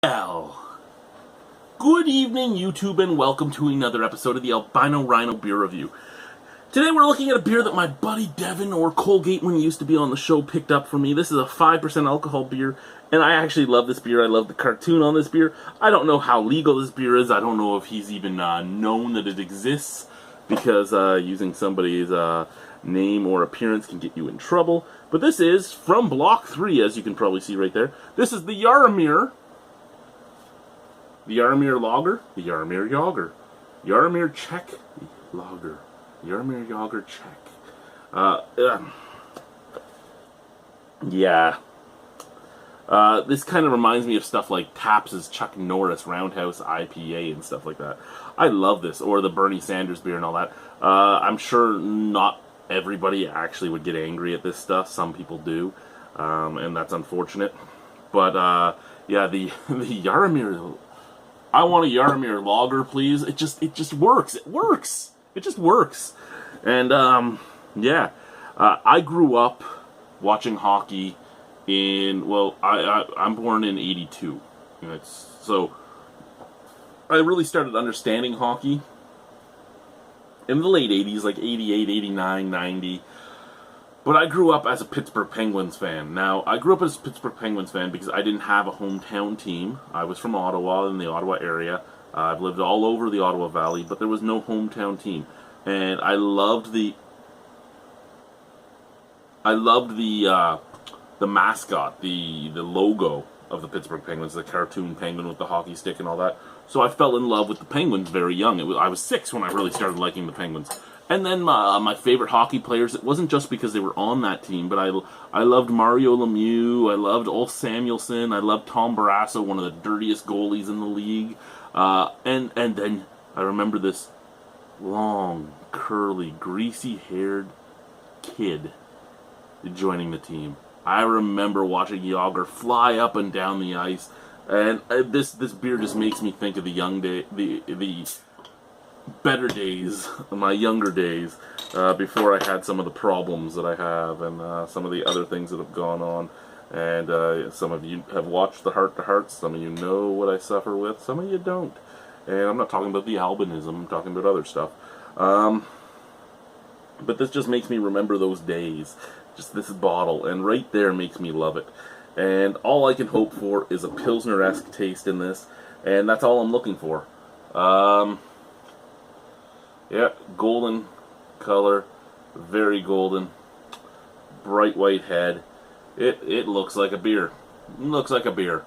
L. Good evening, YouTube, and welcome to another episode of the Albino Rhino Beer Review. Today we're looking at a beer that my buddy Devin, or Colgate when he used to be on the show, picked up for me. This is a 5% alcohol beer, and I actually love this beer. I love the cartoon on this beer. I don't know how legal this beer is. I don't know if he's even known that it exists, because using somebody's name or appearance can get you in trouble. But this is from Block 3, as you can probably see right there. This is the Jaromir Lager? The Jaromir Lager. Jaromir Czech Lager. Jaromir Lager Czech. Yeah. This kind of reminds me of stuff like Taps' Chuck Norris Roundhouse IPA and stuff like that. I love this, or the Bernie Sanders beer and all that. I'm sure not everybody actually would get angry at this stuff. Some people do, and that's unfortunate. But yeah, the Jaromir. I want a Jaromir Lager, please. It just works. It works. It just works. And yeah, I grew up watching hockey in, well, I'm born in '82. So I really started understanding hockey in the late '80s, like '88, '89, '90. But I grew up as a Pittsburgh Penguins fan. Now, I grew up as a Pittsburgh Penguins fan because I didn't have a hometown team. I was from Ottawa, in the Ottawa area. I've lived all over the Ottawa Valley, but there was no hometown team. And I loved the mascot, the logo of the Pittsburgh Penguins, the cartoon penguin with the hockey stick and all that. So I fell in love with the Penguins very young. I was 6 when I really started liking the Penguins. And then my favorite hockey players, it wasn't just because they were on that team, but I loved Mario Lemieux, I loved Ulf Samuelsson, I loved Tom Barrasso, one of the dirtiest goalies in the league. And then I remember this long, curly, greasy-haired kid joining the team. I remember watching Yager fly up and down the ice, and this beer just makes me think of the better days, my younger days, before I had some of the problems that I have, and some of the other things that have gone on. And some of you have watched the Heart to Hearts. Some of you know what I suffer with. Some of you don't. And I'm not talking about the albinism. I'm talking about other stuff. But this just makes me remember those days. Just this bottle, and right there makes me love it. And all I can hope for is a Pilsner-esque taste in this, and that's all I'm looking for. Yeah, golden color, very golden, bright white head. It looks like a beer. It looks like a beer.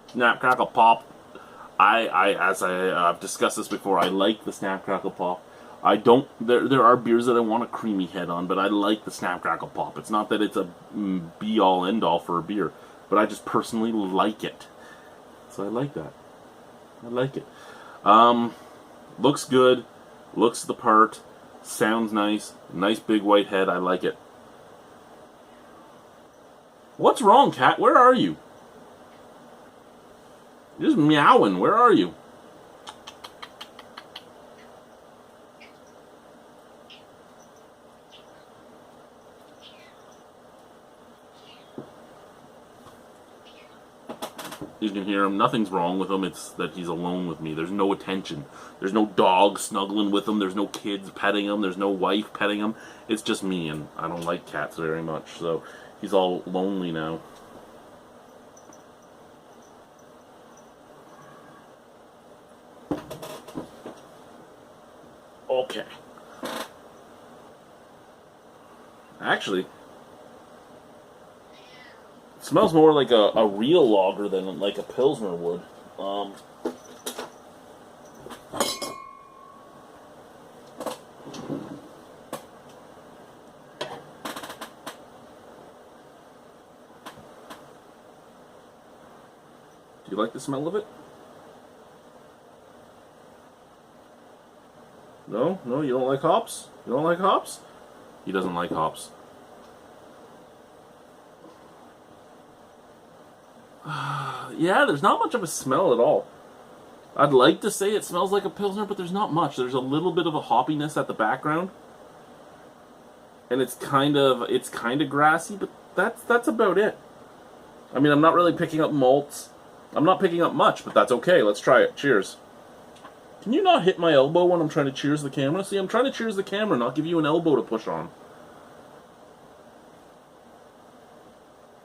Snap, crackle, pop. As I've discussed this before, I like the snap, crackle, pop. I don't. There are beers that I want a creamy head on, but I like the snap, crackle, pop. It's not that it's a be all end all for a beer, but I just personally like it. So I like that. I like it. Looks good, looks the part, sounds nice, nice big white head, I like it. What's wrong, cat? Where are you? You're just meowing, where are you? You can hear him. Nothing's wrong with him. It's that he's alone with me. There's no attention. There's no dog snuggling with him. There's no kids petting him. There's no wife petting him. It's just me, and I don't like cats very much. So he's all lonely now. Okay. Actually, smells more like a real lager than like a Pilsner would. Do you like the smell of it? No? No, you don't like hops? You don't like hops? He doesn't like hops. Yeah, there's not much of a smell at all. I'd like to say it smells like a Pilsner, but there's not much. There's a little bit of a hoppiness at the background. And it's kind of grassy, but that's about it. I mean, I'm not really picking up malts. I'm not picking up much, but that's okay. Let's try it. Cheers. Can you not hit my elbow when I'm trying to cheers the camera? See, I'm trying to cheers the camera, not give you an elbow to push on.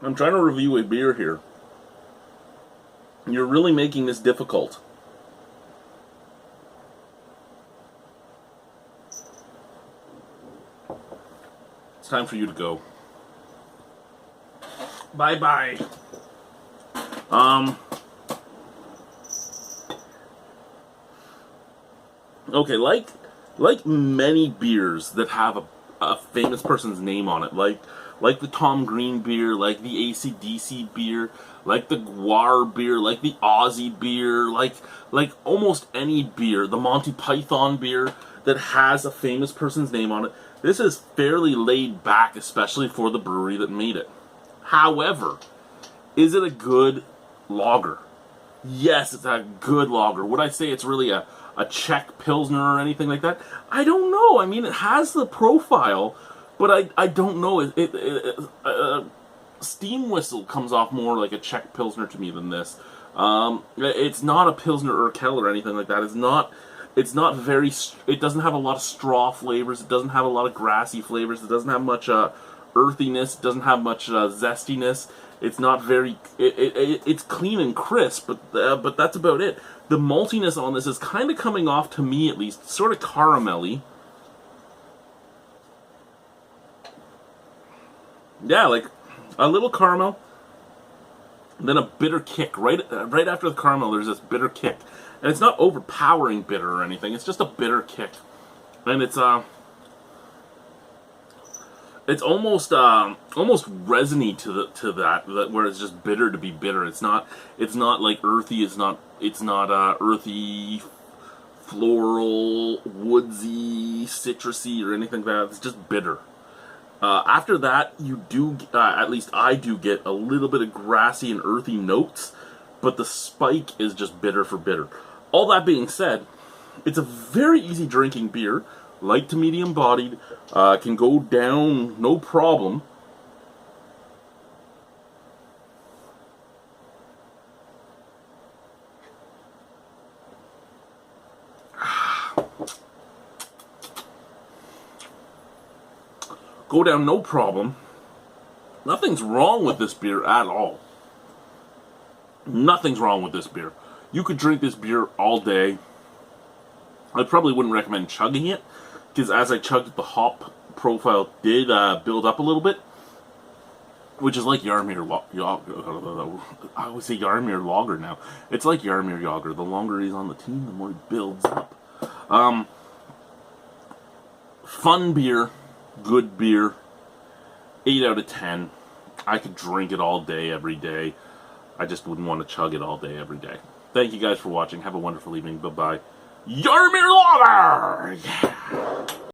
I'm trying to review a beer here. You're really making this difficult. It's time for you to go. Bye-bye. Okay, like many beers that have a famous person's name on it, like the Tom Green beer, like the AC/DC beer, like the Guar beer, like the Aussie beer, like almost any beer, the Monty Python beer that has a famous person's name on it. This is fairly laid back, especially for the brewery that made it. However, is it a good lager? Yes, it's a good lager. Would I say it's really a Czech Pilsner or anything like that? I don't know. I mean, it has the profile, but I don't know. Steam Whistle comes off more like a Czech Pilsner to me than this. It's not a Pilsner Urquell or anything like that. It's not very. It doesn't have a lot of straw flavors. It doesn't have a lot of grassy flavors. It doesn't have much earthiness. It doesn't have much zestiness. It's not very. It's clean and crisp, but that's about it. The maltiness on this is kind of coming off, to me at least, sort of caramelly. Yeah, like a little caramel, then a bitter kick. Right after the caramel, there's this bitter kick, and it's not overpowering bitter or anything. It's just a bitter kick, and it's almost resiny to that where it's just bitter to be bitter. It's not like earthy. It's not earthy, floral, woodsy, citrusy or anything like that. It's just bitter. After that, you do, at least I do, get a little bit of grassy and earthy notes, but the spike is just bitter for bitter. All that being said, it's a very easy drinking beer, light to medium bodied, can go down no problem. Go down no problem. Nothing's wrong with this beer at all. Nothing's wrong with this beer. You could drink this beer all day. I probably wouldn't recommend chugging it, because as I chugged it, the hop profile did build up a little bit, which is like Jaromir I always say Jaromir Lager now. It's like Jaromir Lager. The longer he's on the team, the more he builds up. Fun beer. Good beer, 8 out of 10. I could drink it all day, every day. I just wouldn't want to chug it all day, every day. Thank you guys for watching. Have a wonderful evening. Bye-bye. Jaromir Lager! Yeah!